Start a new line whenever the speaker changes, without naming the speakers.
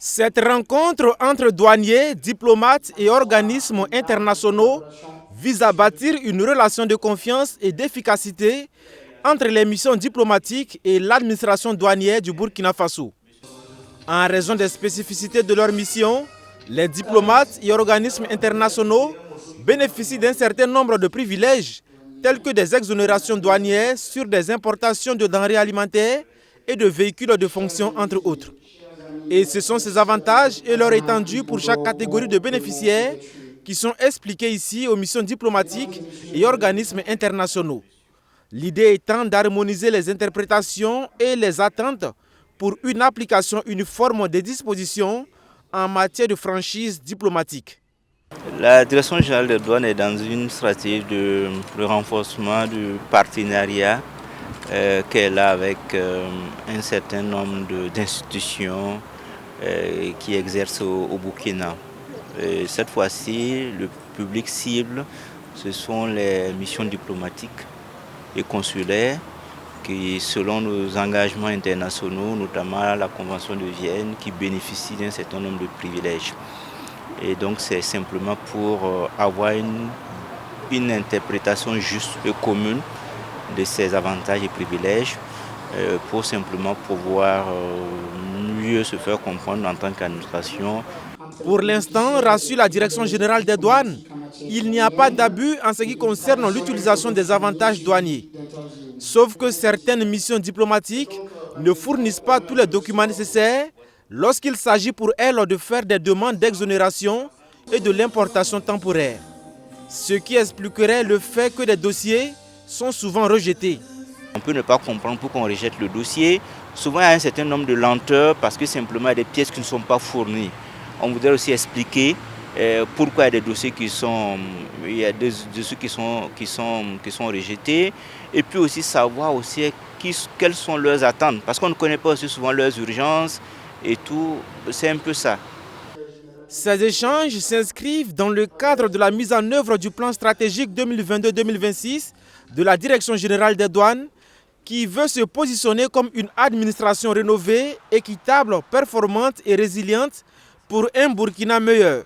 Cette rencontre entre douaniers, diplomates et organismes internationaux vise à bâtir une relation de confiance et d'efficacité entre les missions diplomatiques et l'administration douanière du Burkina Faso. En raison des spécificités de leur mission, les diplomates et organismes internationaux bénéficient d'un certain nombre de privilèges, tels que des exonérations douanières sur des importations de denrées alimentaires et de véhicules de fonction, entre autres. Et ce sont ces avantages et leur étendue pour chaque catégorie de bénéficiaires qui sont expliqués ici aux missions diplomatiques et organismes internationaux. L'idée étant d'harmoniser les interprétations et les attentes pour une application uniforme des dispositions en matière de franchise diplomatique.
La Direction générale des douanes est dans une stratégie de renforcement du partenariat qu'elle a avec un certain nombre d'institutions qui exercent au Burkina. Et cette fois-ci, le public cible, ce sont les missions diplomatiques et consulaires qui, selon nos engagements internationaux, notamment la Convention de Vienne, qui bénéficient d'un certain nombre de privilèges. Et donc c'est simplement pour avoir une interprétation juste et commune de ces avantages et privilèges pour simplement pouvoir mieux se faire comprendre en tant qu'administration.
Pour l'instant, rassure la Direction générale des douanes, il n'y a pas d'abus en ce qui concerne l'utilisation des avantages douaniers. Sauf que certaines missions diplomatiques ne fournissent pas tous les documents nécessaires lorsqu'il s'agit pour elles de faire des demandes d'exonération et de l'importation temporaire. Ce qui expliquerait le fait que des dossiers sont souvent rejetés.
On peut ne pas comprendre pourquoi on rejette le dossier. Souvent, il y a un certain nombre de lenteurs parce que simplement il y a des pièces qui ne sont pas fournies. On voudrait aussi expliquer pourquoi il y a des dossiers qui sont rejetés. Et puis aussi savoir aussi quelles sont leurs attentes. Parce qu'on ne connaît pas aussi souvent leurs urgences et tout. C'est un peu ça.
Ces échanges s'inscrivent dans le cadre de la mise en œuvre du plan stratégique 2022-2026 de la Direction générale des douanes qui veut se positionner comme une administration rénovée, équitable, performante et résiliente pour un Burkina meilleur.